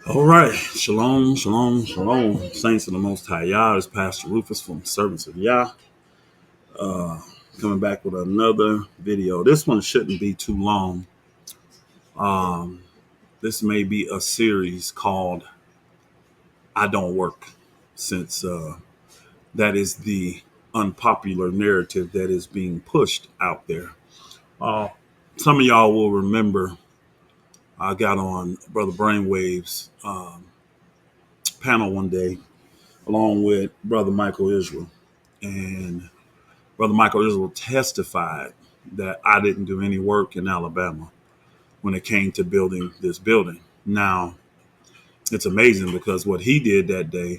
All right. Shalom, shalom, shalom. Saints of the Most High Yah. It's Pastor Rufus from Servants of Yah. Uh, Coming back with another video. This one shouldn't be too long. This may be a series called I Don't Work, since that is the unpopular narrative that is being pushed out there. Some of y'all will remember I got on Brother Brainwave's panel one day along with Brother Michael Israel. And Brother Michael Israel testified that I didn't do any work in Alabama when it came to building this building. Now, it's amazing because what he did that day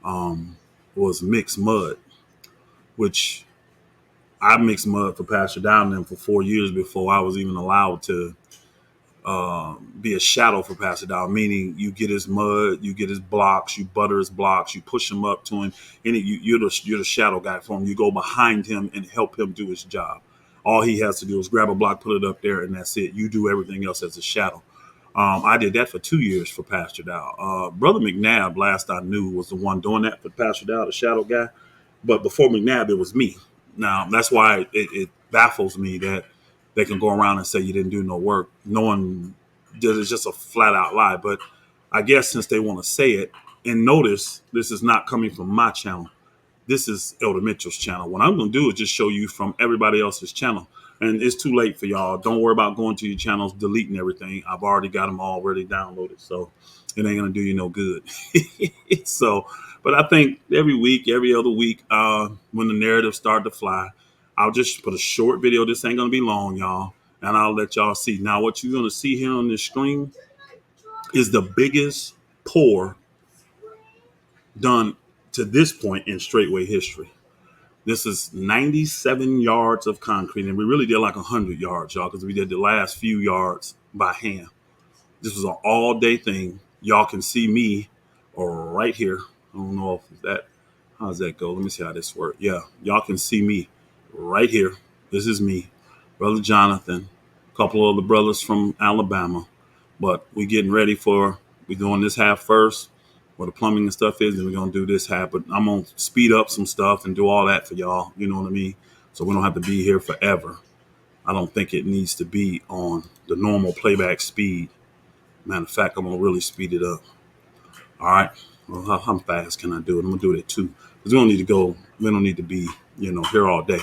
was mix mud, which I mixed mud for Pastor Dowell for 4 years before I was even allowed to be a shadow for Pastor Dowell, meaning you get his mud, you get his blocks, you butter his blocks, you push him up to him, and you're the shadow guy for him. You go behind him and help him do his job. All he has to do is grab a block, put it up there, and that's it. You do everything else as a shadow. I did that for 2 years for Pastor Dowell. Brother McNabb, last I knew, was the one doing that for Pastor Dowell, the shadow guy. But before McNabb, it was me. Now, that's why it baffles me that they can go around and say you didn't do no work, knowing that it's just a flat out lie. But I guess since they want to say it, and notice this is not coming from my channel. This is Elder Mitchell's channel. What I'm going to do is just show you from everybody else's channel. And it's too late for y'all. Don't worry about going to your channels, deleting everything. I've already got them already downloaded. So it ain't going to do you no good. But I think every week, every other week, when the narrative start to fly, I'll just put a short video. This ain't going to be long, y'all. And I'll let y'all see. Now, what you're going to see here on this screen is the biggest pour done to this point in straitway history. This is 97 yards of concrete, and we really did like 100 yards, y'all, because we did the last few yards by hand. This was an all-day thing. Y'all can see me right here. I don't know if that, how does that go? Let me see how this works. Yeah, y'all can see me right here. This is me, Brother Jonathan, a couple of the brothers from Alabama. But we getting ready we're doing this half first, where the plumbing and stuff is, and we're going to do this half. But I'm going to speed up some stuff and do all that for y'all. You know what I mean? So we don't have to be here forever. I don't think it needs to be on the normal playback speed. Matter of fact, I'm going to really speed it up. All right. Well, how fast can I do it? I'm going to do it at 2. Because we don't need to be, here all day.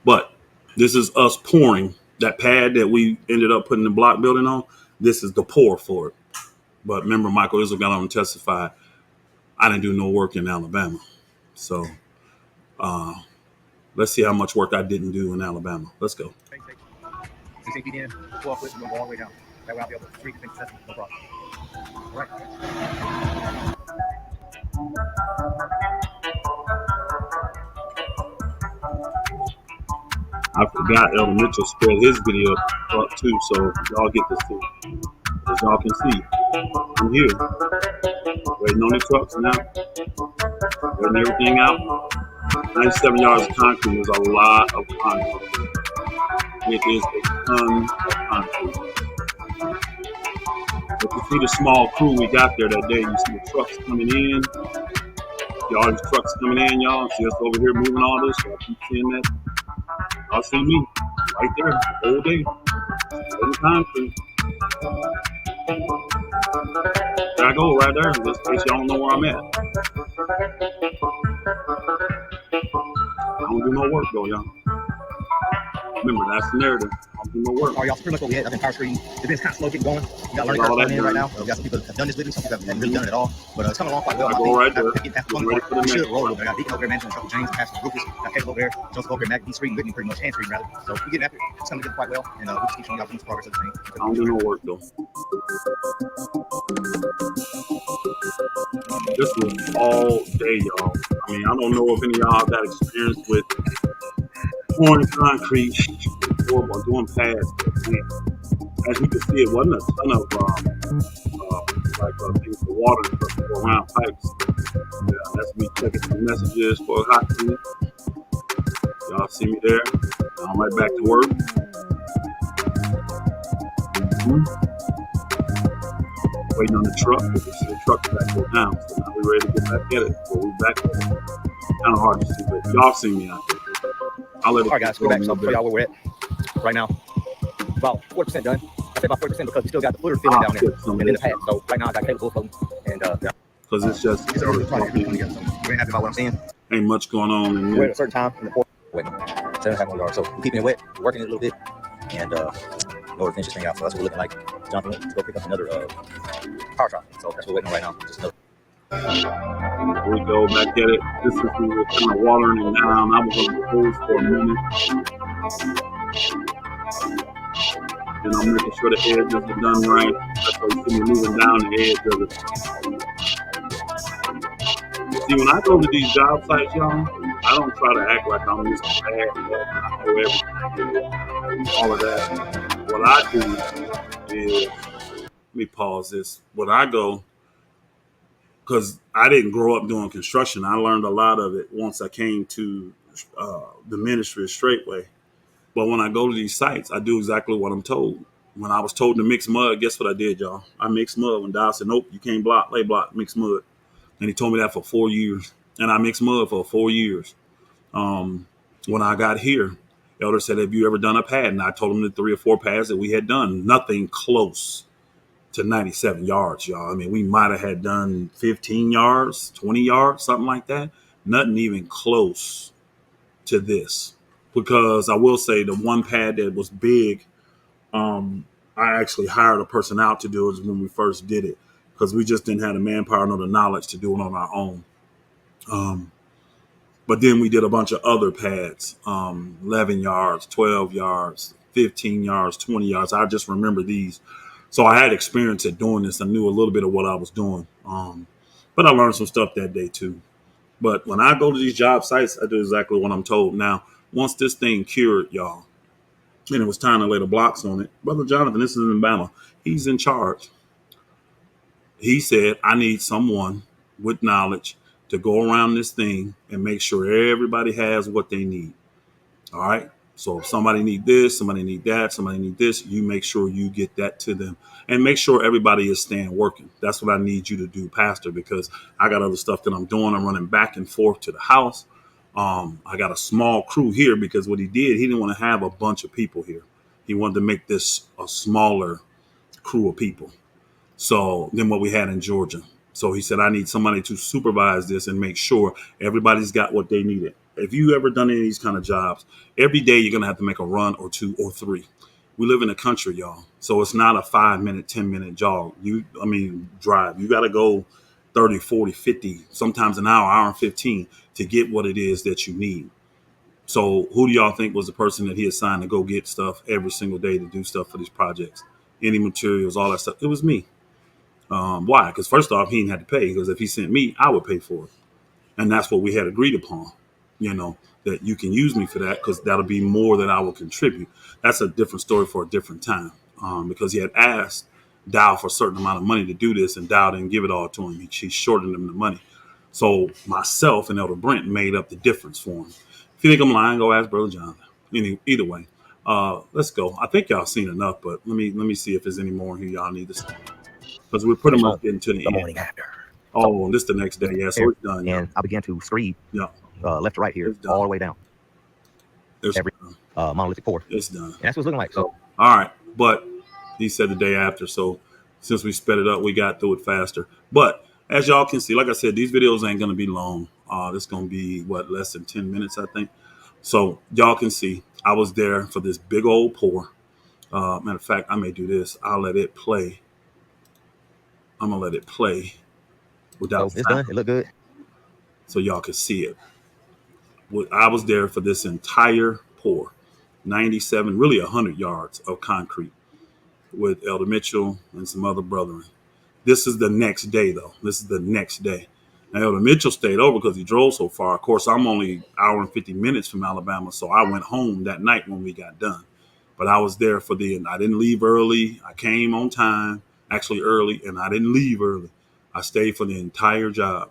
But this is us pouring that pad that we ended up putting the block building on. This is the pour for it. But remember, Michael Israel got on and testified, I didn't do no work in Alabama. So let's see how much work I didn't do in Alabama. Let's go. 16 feet in, 12 foot, we're going all the way down. That way I'll be able to read the thing, no problem. All right. I forgot Elder Mitchell spread his video up too, so y'all get this too. As y'all can see, I'm here. Waiting on the trucks now. Waiting everything out. 97 yards of concrete is a lot of concrete. It is a ton of concrete. But you see the small crew we got there that day. You see the trucks coming in. Y'all, these trucks coming in, y'all. See us over here moving all this. Y'all keep seeing that. Y'all see me right there the whole day. In concrete. There I go right there. Just in case y'all don't know where I'm at. I don't do no work though, y'all. Remember, that's the narrative. I don't do no work. All right, y'all, pretty much what we had. I've been power screening. It's been kind of slow getting going. We got learning curve coming in right now. We got some people that have done this with me. Some people haven't really done it at all. But it's coming along quite well. I go right there. We should roll over there. I got Deacon over there, managing Uncle James, Pastor Rufus. Got Caleb over there. Joseph over here, Mac. He's reading with me pretty much, hands reading rather. So we're getting after it. It's coming together quite well. And we just keep showing y'all things progress of the thing. I don't do no work though. This was all day, y'all. I mean, I don't know if any of y'all got experience with pouring concrete or doing pads. As you can see, it wasn't a ton of things for water and stuff to go around pipes. Yeah, that's me checking some messages for a hot minute. Y'all see me there? I'm right back to work. waiting on the truck, but we see the truck back there now. So now we're ready to get back at it. So we're back at it. Kind of hard to see, but y'all see me out there. I'll let it All right, guys, we're back. So I'll show y'all where we're at right now. About 40% done. I say about 40% because we still got the footer filling down there and then the pad. So right now I got cable floating and because it's just it's a really project together. So we're happy about what I'm seeing. Ain't much going on in We're there. at a certain time in the port. Wait, 7.5 more yards. So we're keeping it wet, we're working it a little bit, and Lord finish this thing out. So that's what we're looking like. Jonathan went to go pick up another power trowel. So that's what we're waiting on right now. Just another. Here we go back at it. This is we were kind of watering it down. I was on the hose for a minute. And I'm making sure the edges are done right. That's why you see me moving down the edge of it. See, when I go to these job sites, y'all, I don't try to act like I'm Mr. Bad and I know everything, all of that. What I do is, let me pause this. When I go, because I didn't grow up doing construction, I learned a lot of it once I came to the ministry of Straitway. But when I go to these sites, I do exactly what I'm told. When I was told to mix mud, guess what I did, y'all? I mixed mud. When Dow said, nope, you can't lay block, mix mud. And he told me that for 4 years. And I mixed mud for 4 years. When I got here, Elder said, have you ever done a pad? And I told him the 3 or 4 pads that we had done. Nothing close to 97 yards, y'all. I mean, we might have had done 15 yards, 20 yards, something like that. Nothing even close to this. Because I will say the one pad that was big, I actually hired a person out to do it when we first did it. Because we just didn't have the manpower nor the knowledge to do it on our own. But then we did a bunch of other pads, 11 yards, 12 yards, 15 yards, 20 yards. I just remember these. So I had experience at doing this. I knew a little bit of what I was doing. But I learned some stuff that day too. But when I go to these job sites, I do exactly what I'm told. Now, once this thing cured, y'all, and it was time to lay the blocks on it, Brother Jonathan, this is in Alabama, he's in charge. He said, I need someone with knowledge to go around this thing and make sure everybody has what they need. All right. So if somebody need this, somebody need that, somebody need this, you make sure you get that to them and make sure everybody is staying working. That's what I need you to do, Pastor, because I got other stuff that I'm doing. I'm running back and forth to the house. I got a small crew here because what he did, he didn't want to have a bunch of people here. He wanted to make this a smaller crew of people. So than what we had in Georgia. So he said, I need somebody to supervise this and make sure everybody's got what they needed. If you ever done any of these kind of jobs, every day you're going to have to make a run or 2 or 3. We live in the country, y'all. So it's not a 5-minute, 10-minute jog. Drive. You got to go 30, 40, 50, sometimes an hour and 15 to get what it is that you need. So who do y'all think was the person that he assigned to go get stuff every single day to do stuff for these projects? Any materials, all that stuff. It was me. Why? Because first off, he didn't have to pay. Because if he sent me, I would pay for it. And that's what we had agreed upon, that you can use me for that because that'll be more than I will contribute. That's a different story for a different time because he had asked Dow for a certain amount of money to do this and Dow didn't give it all to him. She shorted him the money. So myself and Elder Brent made up the difference for him. If you think I'm lying, go ask Brother John. Either way, let's go. I think y'all seen enough, but let me see if there's any more here y'all need to see. Because we're pretty much getting to the end. Morning after. Oh, this the next day. Yeah, so it's done. And I began to screed left to right here, all the way down. Every monolithic pour. It's done. And that's what it's looking like. So, all right. But he said the day after. So since we sped it up, we got through it faster. But as y'all can see, like I said, these videos ain't going to be long. It's going to be, less than 10 minutes, I think. So y'all can see I was there for this big old pour. Matter of fact, I may do this. I'll let it play. I'm going to let it play without it's done. It looked good. So y'all can see it. I was there for this entire pour, 97, really 100 yards of concrete with Elder Mitchell and some other brethren. This is the next day, though. This is the next day. Now, Elder Mitchell stayed over because he drove so far. Of course, I'm only an hour and 50 minutes from Alabama, so I went home that night when we got done. But I was there I didn't leave early. I came on time, actually early, and I didn't leave early. I stayed for the entire job.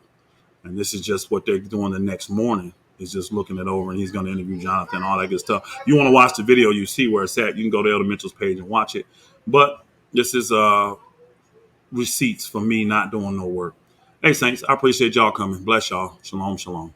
And this is just what they're doing the next morning. He's just looking it over and he's going to interview Jonathan, all that good stuff. You want to watch the video, you see where it's at. You can go to Elder Mitchell's page and watch it. But this is receipts for me not doing no work. Hey, Saints, I appreciate y'all coming. Bless y'all. Shalom, shalom.